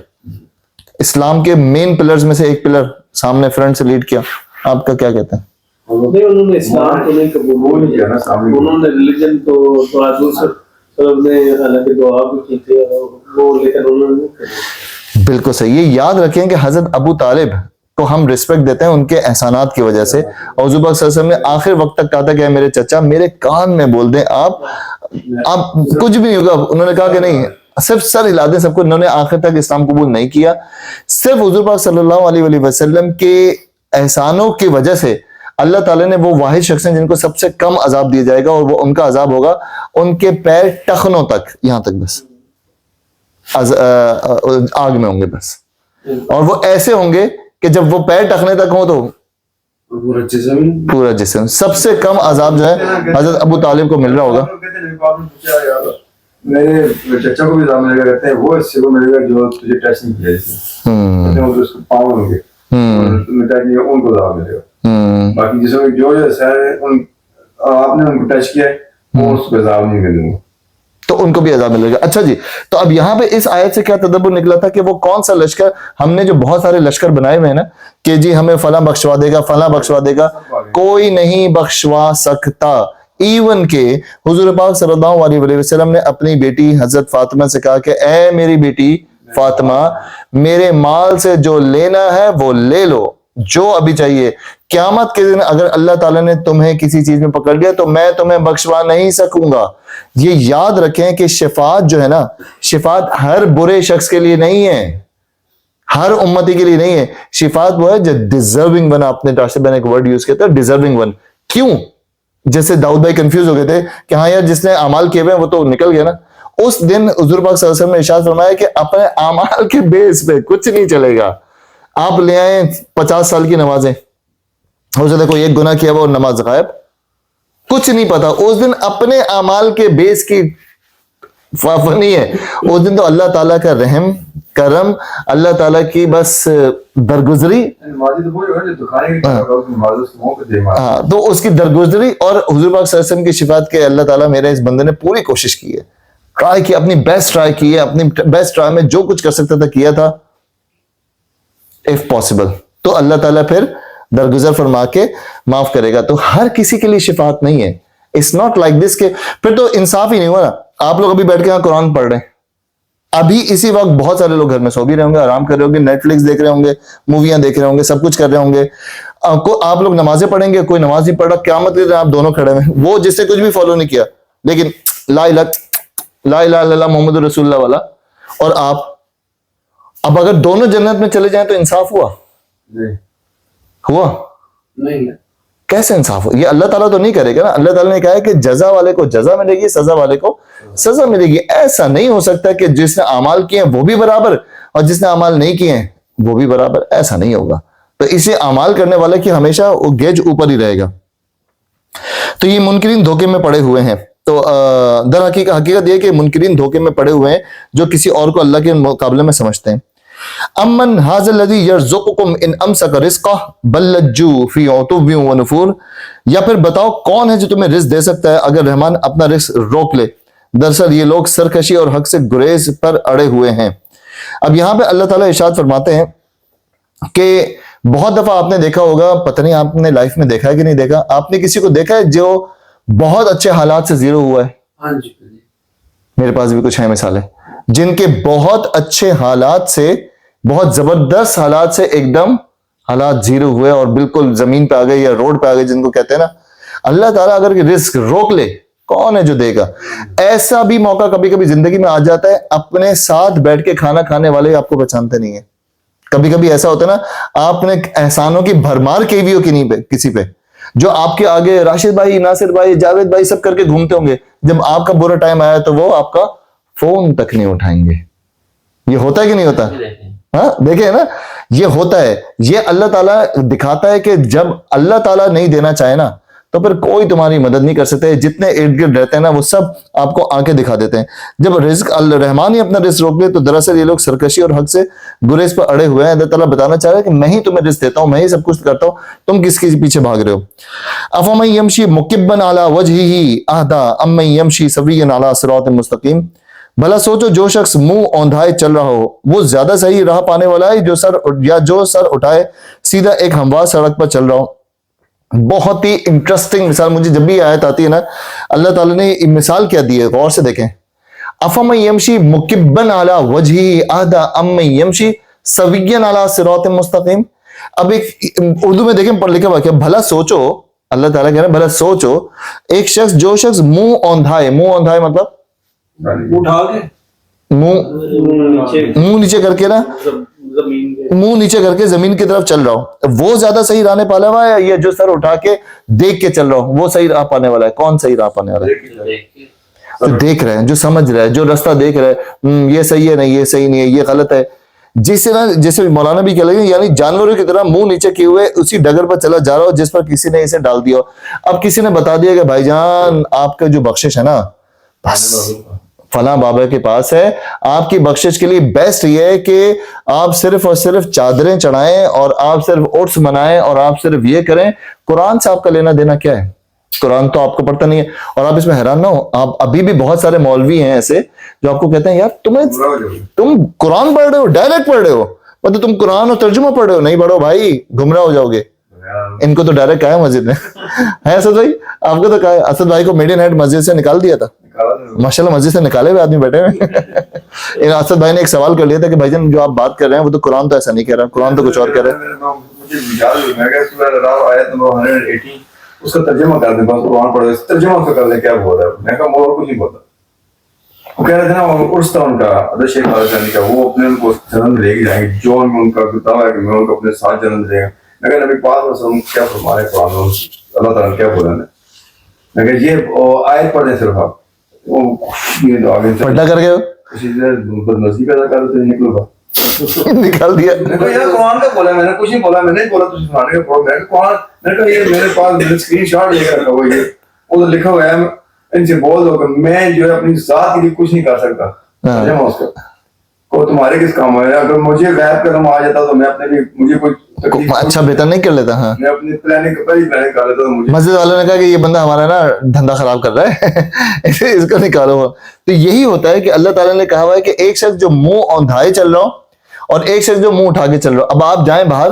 اسلام کے مین پلرز میں سے ایک پلر, سامنے فرنٹ سے لیڈ کیا. آپ کا کیا کہتے ہیں؟ انہوں نے اسلام کو نہیں قبول کیا نا, انہوں نے ریلیجن تو حضور صلی اللہ علیہ وسلم نے حالانکہ دعا بھی کی تھی وہ, لیکن انہوں نے بالکل صحیح. یہ یاد رکھیں کہ حضرت ابو طالب کو ہم ریسپیکٹ دیتے ہیں ان کے احسانات کی وجہ سے. اور حضور پاک صلی اللہ علیہ وسلم نے آخر وقت تک کہا تھا کہ میرے چچا میرے کان میں بول دیں, آپ کچھ بھی نہیں ہوگا. انہوں نے کہا کہ نہیں, صرف سر ہلا دیں سب کو. انہوں نے آخر تک اسلام قبول نہیں کیا. صرف حضور پاک صلی اللہ علیہ وسلم کے احسانوں کی وجہ سے اللہ تعالیٰ نے, وہ واحد شخص ہیں جن کو سب سے کم عذاب دیا جائے گا, اور وہ ان کا عذاب ہوگا ان کے پیر ٹخنوں تک, یہاں تک بس آگ میں ہوں گے بس. اور وہ ایسے ہوں گے کہ جب وہ پیر ٹخنے تک ہوں تو پورا جسم. سب سے کم عذاب جو ہے حضرت ابو طالب کو مل رہا ہوگا. میرے چچا کو بھی عذاب ملے گا, کہتے ہیں وہ حصے کو ملے گا جو تجھے ٹچ نہیں کیا, جیسے پاؤں ہوں گے ان کو عذاب ملے گا. باقی جسوں میں جو آپ نے ان کو ٹچ کیا ہے وہ اس کو عذاب نہیں ملے گا, تو ان کو بھی عذاب ملے گا. اچھا جی, تو اب یہاں پہ اس آیت سے کیا تدبر نکلا تھا کہ وہ کون سا لشکر, ہم نے جو بہت سارے لشکر بنائے ہوئے ہیں نا کہ جی ہمیں فلاں بخشوا دے گا, فلاں بخشوا دے گا, کوئی نہیں بخشوا سکتا. ایون کہ حضور پاک صلی اللہ علیہ وسلم نے اپنی بیٹی حضرت فاطمہ سے کہا کہ اے میری بیٹی فاطمہ, میرے مال سے جو لینا ہے وہ لے لو, جو ابھی چاہیے. قیامت کے دن اگر اللہ تعالیٰ نے تمہیں کسی چیز میں پکڑ لیا تو میں تمہیں بخشوا نہیں سکوں گا. یہ یاد رکھیں کہ شفاعت جو ہے نا, شفاعت ہر برے شخص کے لیے نہیں ہے, ہر امتی کے لیے نہیں ہے. شفاعت وہ ہے جو ڈیزرونگ ون, اپنے ڈاکٹر میں نے ایک ورڈ یوز کیا تھا ڈیزرونگ ون. کیوں؟ جیسے داؤد بھائی کنفیوز ہو گئے تھے کہ ہاں یار جس نے اعمال کیے ہوئے ہیں وہ تو نکل گیا نا. اس دن حضور پاک صلی اللہ علیہ وسلم نے ارشاد فرمایا کہ اپنے اعمال کے بیس پہ کچھ نہیں چلے گا. آپ لے آئیں 50 سال کی نمازیں, ہو سکتا ہے کوئی ایک گناہ کیا ہوا اور نماز غائب, کچھ نہیں پتا. اس دن اپنے اعمال کے بیس کی فانی ہے. اس دن تو اللہ تعالیٰ کا رحم کرم, اللہ تعالیٰ کی بس درگزری, ہاں تو اس کی درگزری, اور حضور پاک صلی اللہ علیہ وسلم کی شفاعت کے اللہ تعالیٰ میرے اس بندے نے پوری کوشش کی ہے, ٹرائی کی, اپنی بیسٹ ٹرائی کی ہے, اپنی بیسٹ ٹرائی میں جو کچھ کر سکتا تھا کیا تھا. اف پاسبل تو اللہ تعالیٰ پھر درگزر فرما کے معاف کرے گا. تو ہر کسی کے لیے شفاعت نہیں ہے. اٹس ناٹ لائک دس کہ پھر تو انصاف ہی نہیں ہوا نا. آپ لوگ ابھی بیٹھ کے یہاں قرآن پڑھ رہے ہیں, ابھی اسی وقت بہت سارے لوگ گھر میں سو بھی رہے ہوں گے, آرام کر رہے ہوں گے, نیٹ فلکس دیکھ رہے ہوں گے, موویاں دیکھ رہے ہوں گے, سب کچھ کر رہے ہوں گے. آپ لوگ نمازیں پڑھیں گے, کوئی نماز نہیں پڑھ رہا, قیامت کے دن آپ دونوں کھڑے ہوئے, وہ جس سے کچھ بھی فالو نہیں کیا لیکن لا الہ الا اللہ محمد رسول اللہ والا, اور آپ اب اگر دونوں جنت میں چلے جائیں تو انصاف ہوا؟ ہوا نہیں. کیسے انصاف ہو؟ یہ اللہ تعالیٰ تو نہیں کرے گا نا. اللہ تعالیٰ نے کہا ہے کہ جزا والے کو جزا ملے گی, سزا والے کو سزا ملے گی. ایسا نہیں ہو سکتا کہ جس نے اعمال کیے ہیں وہ بھی برابر اور جس نے اعمال نہیں کیے ہیں وہ بھی برابر, ایسا نہیں ہوگا. تو اسے اعمال کرنے والے کی ہمیشہ وہ گیج اوپر ہی رہے گا. تو یہ منکرین دھوکے میں پڑے ہوئے ہیں. تو در حقیقت یہ کہ منکرین دھوکے میں پڑے ہوئے ہیں جو کسی اور کو اللہ کے مقابلے میں سمجھتے ہیں. امن حاضر الذی یرزقکم ان امسک رزقہ بل لجوا فی عتو و نفور، یا پھر بتاؤ کون ہے جو تمہیں رزق دے سکتا ہے اگر رحمان اپنا رزق روک لے، دراصل یہ لوگ سرکشی اور حق سے گریز پر اڑے ہوئے ہیں۔ اب یہاں پہ اللہ تعالیٰ ارشاد فرماتے ہیں کہ بہت دفعہ آپ نے دیکھا ہوگا، پتہ نہیں آپ نے لائف میں دیکھا ہے کہ نہیں دیکھا، آپ نے کسی کو دیکھا ہے جو بہت اچھے حالات سے زیرو ہوا ہے؟ ہاں جی میرے پاس بھی کچھ ہیں مثالیں جن کے بہت اچھے حالات سے، بہت زبردست حالات سے ایک دم حالات زیرو ہوئے اور بالکل زمین پہ آ گئے یا روڈ پہ آ گئے، جن کو کہتے ہیں نا اللہ تعالیٰ اگر رزق روک لے کون ہے جو دے گا؟ ایسا بھی موقع کبھی کبھی زندگی میں آ جاتا ہے، اپنے ساتھ بیٹھ کے کھانا کھانے والے آپ کو پہچانتے نہیں ہیں۔ کبھی کبھی ایسا ہوتا ہے نا، آپ نے احسانوں کی بھرمار کی بھی ہو کسی پہ، جو آپ کے آگے راشد بھائی، ناصر بھائی، جاوید بھائی سب کر کے گھومتے ہوں گے، جب آپ کا برا ٹائم آیا تو وہ آپ کا فون تک نہیں اٹھائیں گے۔ یہ ہوتا ہے کہ نہیں ہوتا؟ ہاں دیکھیں نا، یہ ہوتا ہے۔ یہ اللہ تعالیٰ دکھاتا ہے کہ جب اللہ تعالیٰ نہیں دینا چاہے نا تو پھر کوئی تمہاری مدد نہیں کر سکتے، جتنے ارد گرد رہتے ہیں نا وہ سب آپ کو آنکھیں دکھا دیتے ہیں۔ جب رزق الرحمان ہی اپنا رزق روک لے تو دراصل یہ لوگ سرکشی اور حق سے گریز پر اڑے ہوئے ہیں۔ اللہ تعالیٰ بتانا چاہ رہا ہے کہ میں ہی تمہیں رزق دیتا ہوں، میں ہی سب کچھ کرتا ہوں، تم کس کے پیچھے بھاگ رہے ہو؟ افمن یمشی مکبا علی وجہہ اہدی امن یمشی سویا علی صراط مستقیم، بھلا سوچو جو شخص منہ اوندھائے چل رہا ہو وہ زیادہ صحیح راہ پانے والا ہے جو سر اٹھائے سیدھا ایک ہموار سڑک پر چل رہا ہو۔ بہت ہی انٹرسٹنگ مثال، مجھے جب بھی آیت آتی ہے نا، اللہ تعالیٰ نے مثال کیا دی ہے، غور سے دیکھیں۔ افمن یمشی مکبا علی وجہہ اہدی امن یمشی سویا علی صراط مستقیم۔ اب ایک اردو میں دیکھیں پڑھ لکھا واقعہ، بھلا سوچو، اللہ تعالیٰ کہہ رہے ہیں بھلا سوچو ایک شخص جو شخص منہ اوندھائے مطلب اٹھا کے منہ نیچے کر کے نا، منہ نیچے کر کے زمین کی طرف چل رہا ہو، وہ زیادہ صحیح راہ پانے والا ہے یا جو سر اٹھا کے دیکھ کے چل رہا ہو وہ صحیح راہ پانے والا ہے؟ کون صحیح راہ پانے والا ہے؟ جو دیکھ رہے ہیں، جو سمجھ رہے ہیں، جو راستہ دیکھ رہے ہیں، یہ صحیح ہے نہیں، یہ صحیح نہیں ہے، یہ غلط ہے، جسے مولانا بھی کہہ لگے یعنی جانوروں کی طرح منہ نیچے کیے ہوئے اسی ڈگر پر چلا جا رہا ہو جس پر کسی نے اسے ڈال دیا ہو۔ اب کسی نے بتا دیا کہ بھائی جان آپ کا جو بخشش ہے نا بس فلاں بابا کے پاس ہے، آپ کی بخشش کے لیے بیسٹ یہ ہے کہ آپ صرف اور صرف چادریں چڑھائیں اور آپ صرف عرس منائیں اور آپ صرف یہ کریں۔ قرآن سے آپ کا لینا دینا کیا ہے؟ قرآن تو آپ کو پڑھتا نہیں ہے، اور آپ اس میں حیران نہ ہو، آپ ابھی بھی بہت سارے مولوی ہیں ایسے جو آپ کو کہتے ہیں یار تم قرآن پڑھ رہے ہو، ڈائریکٹ پڑھ رہے ہو، مطلب تم قرآن اور ترجمہ پڑھ رہے ہو، نہیں پڑھو بھائی گمراہ ہو جاؤ گے۔ ان کو تو ڈائریکٹ کہا ہے مسجد میں ہے اسد بھائی، آپ کو تو کہا ہے، اسد بھائی کو میڈین ہیڈ مسجد سے نکال دیا تھا، ماشاءاللہ مسجد سے نکالے ہوئے آدمی بیٹھے ہوئے۔ اسد بھائی نے ایک سوال کر لیا تھا کہ بھائی جان جو آپ بات کر رہے ہیں وہ تو قرآن تو ایسا نہیں کہہ رہا، قرآن تو کچھ اور کہہ رہا ہے، اس کا ترجمہ کر دیں، بس قرآن پڑھ ترجمہ کر لیں کیا بول رہا ہے۔ میں کہا اور کچھ نہیں بولتا۔ وہ کہہ رہے تھے نا عرس تھا ان کا ادر شیخ بادشاہ کا، وہ اپنے ان کو جنم لے کے جائیں گے، جو ان کا دعویٰ ہے کہ میں ان کو اپنے ساتھ جنم دے گا۔ میں کہا نبی پاک وسلم کیا فرما رہے قرآن میں، اللہ تعالیٰ کیا بولا ہے؟ میں کہا یہ آیت پڑھ دیں صرف آپ، وہ آگے پلٹا کر گئے کسی سے بدمزگی پیدا کر دیتے نکلو گا نکال دیا۔ میں نے کہا قرآن کا بولا، میں نے کچھ نہیں بولا، میں نے بولا تجھے سنانے کا پڑھو۔ میں نے قرآن، میں نے کہا یہ میرے پاس اسکرین شاٹ لے کر رکھا ہوا، یہ ادھر لکھا ہوا ہے، ان سے بول دو کہ میں جو ہے اپنی ذات کے لیے کچھ نہیں کر سکتا، ترجمہ اس کا کو تمہارے کس کام ہے؟ اگر مجھے غیب کا علم آ جاتا تو میں اپنے لیے مجھے کوئی اچھا بہتر نہیں کر لیتا، ہاں میں اپنی پلاننگ پہلی پلاننگ کر لیتا تو مجھے۔ مسجد والوں نے کہا کہ یہ بندہ ہمارا نا دھندا خراب کر رہا ہے اس کو نکالو۔ تو یہی ہوتا ہے کہ اللہ تعالیٰ نے کہا ہوا ہے کہ ایک شخص جو منہ اوندھائے چل رہا ہو اور ایک شخص جو منہ اٹھا کے چل رہا ہو۔ اب آپ جائیں باہر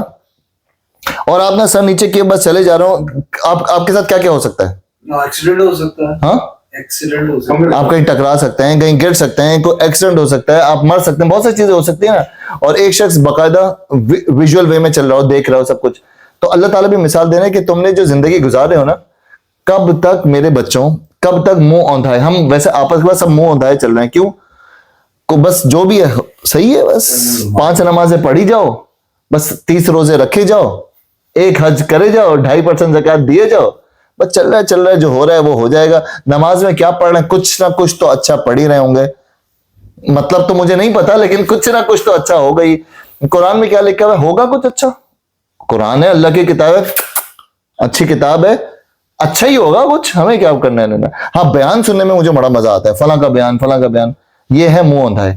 اور آپ نا سر نیچے کیے بس چلے جا رہا ہوں، آپ کے ساتھ کیا کیا ہو سکتا ہے؟ ایکسیڈنٹ ہو سکتا ہے، ہاں ایکسیڈنٹ ہو سکتا ہے، آپ کہیں ٹکرا سکتے ہیں، کہیں گر سکتے ہیں، کوئی ایکسیڈنٹ ہو سکتا ہے، آپ مر سکتے ہیں، بہت ساری چیزیں ہو سکتی ہیں نا۔ اور ایک شخص باقاعدہ ویژول وے میں چل رہا ہو، دیکھ رہا ہو سب کچھ۔ تو اللہ تعالیٰ بھی مثال دے رہے ہیں کہ تم نے جو زندگی گزار رہے ہو نا، کب تک میرے بچوں کب تک منہ اوندھائے؟ ہم ویسے آپس کے سب منہ اوندھائے چل رہے ہیں، کیوں؟ کو بس جو بھی ہے صحیح ہے، بس 5 نمازیں پڑھی جاؤ، بس 30 روزے رکھے جاؤ، 1 حج کرے جاؤ، 2.5% زکوٰۃ دیے جاؤ، بس چل رہا ہے جو ہو رہا ہے وہ ہو جائے گا۔ نماز میں کیا پڑھ رہے ہیں؟ کچھ نہ کچھ تو اچھا پڑھ ہی رہے ہوں گے، مطلب تو مجھے نہیں پتا لیکن کچھ نہ کچھ تو اچھا ہوگا ہی۔ قرآن میں کیا لکھا ہوا ہے؟ ہوگا کچھ اچھا، قرآن ہے، اللہ کی کتاب ہے، اچھی کتاب ہے، اچھا ہی ہوگا کچھ، ہمیں کیا کرنا ہے۔ ہاں بیان سننے میں مجھے بڑا مزہ آتا ہے، فلاں کا بیان، فلاں کا بیان، یہ ہے منہ اوندھائے۔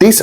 30,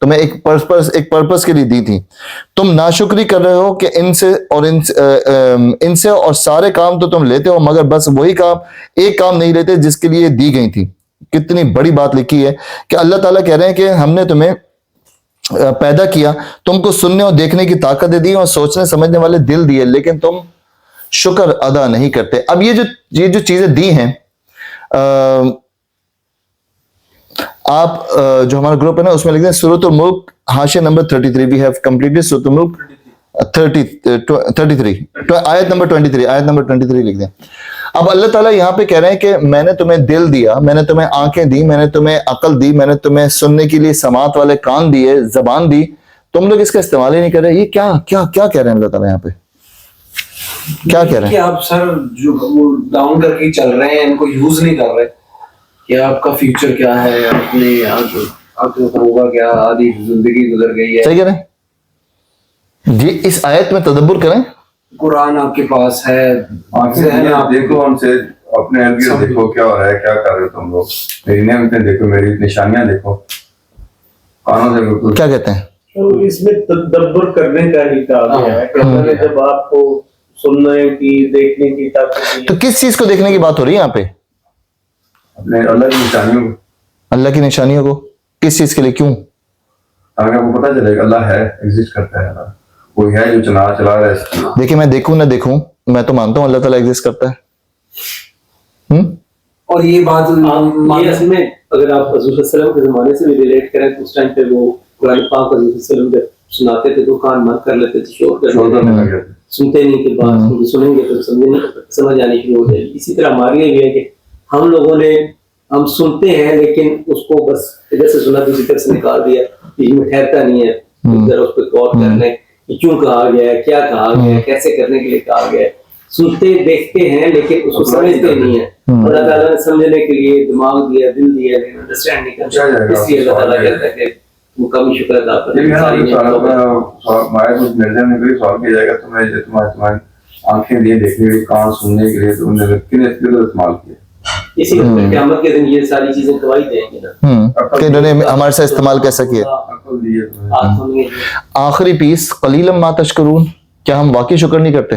تمہیں ایک پرپس کے لیے دی تھی. تم ناشکری کر رہے ہو کہ ان سے اور سارے کام تو تم لیتے ہو مگر بس وہی کام ایک کام نہیں لیتے جس کے لیے دی گئی تھی. کتنی بڑی بات لکھی ہے کہ اللہ تعالیٰ کہہ رہے ہیں کہ ہم نے تمہیں پیدا کیا, تم کو سننے اور دیکھنے کی طاقت دی اور سوچنے سمجھنے والے دل دیے, لیکن تم شکر ادا نہیں کرتے. اب یہ جو چیزیں دی ہیں, آپ جو ہمارا گروپ ہے نا اس میں لکھ دیں سورۃ الملک حاشیہ نمبر 33. وی ہیو کمپلیٹڈ سورۃ الملک 33 آیت نمبر 23 لکھ دیں. اب اللہ تعالیٰ یہاں پہ کہہ رہے ہیں کہ میں نے تمہیں دل دیا, میں نے تمہیں آنکھیں دی, میں نے تمہیں عقل دی, میں نے تمہیں سننے کے لیے سماعت والے کان دیے, زبان دی, تم لوگ اس کا استعمال ہی نہیں کر رہے. یہ کیا کہہ رہے ہیں اللہ تعالیٰ یہاں پہ, کیا کہہ رہے ہیں؟ کہ آپ سر جو ڈاؤن کر کے چل رہے ہیں ان کو یوز نہیں کر رہے کہ آپ کا فیوچر کیا ہے, اپنے آگے ہوگا کیا, آدھی زندگی گزر گئی ہے. صحیح کہہ رہے ہیں جی. اس آیت میں تدبر کریں, قرآن آپ کے پاس ہے, آپ دیکھو, ہم سے اپنے ارد گرد دیکھو کیا ہو رہا ہے, کیا کر رہے ہو تم لوگ, میری نعمتیں دیکھو, میری نشانیاں دیکھو, کانوں سے بالکل. کیا کہتے ہیں؟ تو اس میں تدبر کرنے کا ہی کہا گیا ہے کہ اللہ نے جب آپ کو سننے کی, دیکھنے کی طاقت دی. تو کس چیز کو دیکھنے کی بات ہو رہی ہے یہاں پہ؟ اپنے اللہ کی نشانیوں کو, اللہ کی نشانیوں کو. کس چیز کے لیے, کیوں؟ تاکہ آپ کو پتہ چلے کہ اللہ ہے, ایگزسٹ کرتا ہے, اللہ کوئی ہے جو چلا رہا ہے. دیکھیں میں دیکھوں نہ دیکھوں, میں تو مانتا ہوں اللہ تعالیٰ ایگزسٹ کرتا ہے. اور یہ بات یہ اصل میں اگر آپ حضور صلی اللہ علیہ وسلم کے زمانے سے بھی ریلیٹ کریں تو اس ٹائم پہ وہ قرآن پاک حضور صلی اللہ علیہ وسلم جب سناتے تھے تو کان بند کر لیتے تھے, شور کرنے لگے, سنتے نہیں تھے بات, سنیں گے تو سمجھ آنی شروع ہو جائے گی. اسی طرح ہماری یہ ہے کہ ہم لوگوں نے, ہم سنتے ہیں لیکن اس کو بس ادھر سے سنا دوسری طرف سے نکال دیا, اس میں ٹھہرتا نہیں ہے, ذرا اس پہ غور کر لیں کہ کیوں کہا گیا ہے, کیا کہا گیا ہے, کیسے کرنے کے لیے کہا گیا ہے. سنتے دیکھتے ہیں لیکن اس کو سمجھتے نہیں ہیں. اللہ تعالیٰ نے سمجھنے کے لیے دماغ دیا, دل دیا, لیکن انڈرسٹینڈ نہیں کرتا. اس لیے اللہ تعالیٰ کہتا ہے کہ مکمل شکر ادا کریں. سوال کیا جائے گا تمہیں آنکھیں دیے دیکھنے کے لیے, کان سننے کے لیے, تم نے کن استعمال کیا؟ اسی لیے قیامت کے دن یہ ساری چیزیں گواہی دیں گے نا کہ انہوں نے ہمارے سے استعمال کیسا کیا. آخری پیس, قلیلا ما تشکرون, کیا ہم واقعی شکر نہیں کرتے؟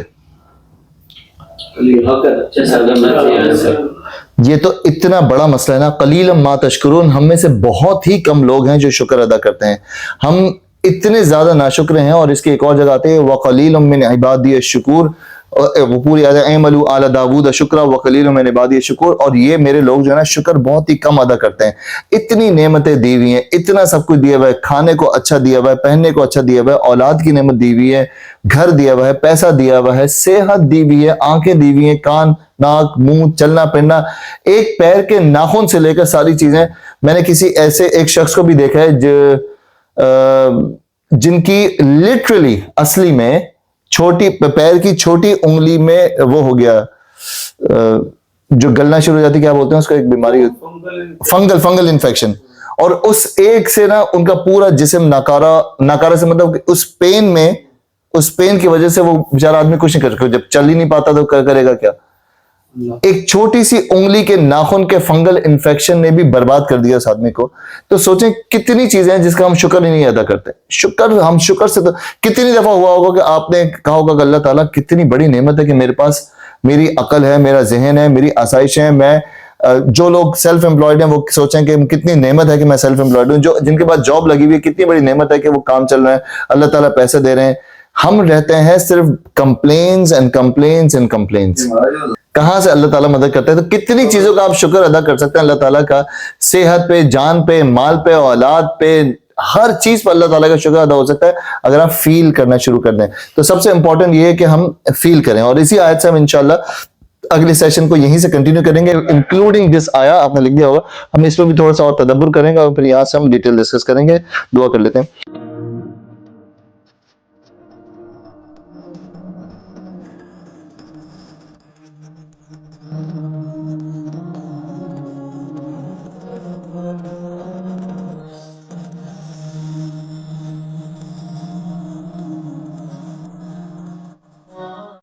یہ تو اتنا بڑا مسئلہ ہے نا, قلیلا ما تشکرون. ہم میں سے بہت ہی کم لوگ ہیں جو شکر ادا کرتے ہیں. ہم اتنے زیادہ ناشکر ہیں. اور اس کی ایک اور جگہ آتے ہیں وَقَلِيلٌ مِّنْ عِبَادِيَ الشُّكُورُ, وہ پوری آیت اعملوا آل داؤد شکرا وقلیل من عبادی الشکور. اور یہ میرے لوگ جو ہے نا شکر بہت ہی کم ادا کرتے ہیں. اتنی نعمتیں دی ہوئی ہیں, اتنا سب کچھ دیا ہوا ہے, کھانے کو اچھا دیا ہوا ہے, پہننے کو اچھا دیا ہوا ہے, اولاد کی نعمت دی ہوئی ہے, گھر دیا ہوا ہے, پیسہ دیا ہوا ہے, صحت دی ہوئی ہے, آنکھیں دی ہوئی ہیں, کان, ناک, منہ, چلنا پھرنا, ایک پیر کے ناخن سے لے کر ساری چیزیں. میں نے کسی ایسے ایک شخص کو بھی دیکھا ہے جن کی لٹرلی اصلی میں چھوٹی پیر کی چھوٹی انگلی میں وہ ہو گیا, جو گلنا شروع ہو جاتی, کیا بولتے ہیں اس کا, ایک بیماری, فنگل انفیکشن. اور اس ایک سے نا ان کا پورا جسم ناکارہ سے, مطلب اس پین کی وجہ سے وہ بیچارہ آدمی کچھ نہیں کر سکتا. جب چل ہی نہیں پاتا تو کرے گا کیا. ایک چھوٹی سی انگلی کے ناخن کے فنگل انفیکشن نے بھی برباد کر دیا اس آدمی کو. تو سوچیں کتنی چیزیں ہیں جس کا ہم شکر ہی نہیں ادا کرتے. ہم شکر سے تو کتنی دفعہ ہوا ہوگا کہ آپ نے کہا ہوگا کہ اللہ تعالیٰ کتنی بڑی نعمت ہے کہ میرے پاس میری عقل ہے, میرا ذہن ہے, میری آسائش ہے. میں جو لوگ سیلف امپلائڈ ہیں وہ سوچیں کہ کتنی نعمت ہے کہ میں سیلف امپلائڈ ہوں. جن کے پاس جاب لگی ہوئی ہے, کتنی بڑی نعمت ہے کہ وہ کام چل رہا ہے, اللہ تعالیٰ پیسے دے رہے ہیں. ہم رہتے ہیں صرف complaints and complaints and complaints. کہاں سے اللہ تعالیٰ مدد کرتا ہے. تو کتنی چیزوں کا آپ شکر ادا کر سکتے ہیں اللہ تعالیٰ کا, صحت پہ, جان پہ, مال پہ, اولاد پہ, ہر چیز پر اللہ تعالیٰ کا شکر ادا ہو سکتا ہے اگر آپ فیل کرنا شروع کر دیں. تو سب سے امپورٹنٹ یہ ہے کہ ہم فیل کریں. اور اسی آیت سے ہم انشاءاللہ اگلے سیشن کو یہیں سے کنٹینیو کریں گے, انکلوڈنگ دس آیا, آپ نے لکھ دیا ہوگا. ہم اس پہ بھی تھوڑا سا اور تدبر کریں گے اور پھر یہاں سے ہم ڈیٹیل ڈسکس کریں گے. دعا کر لیتے ہیں.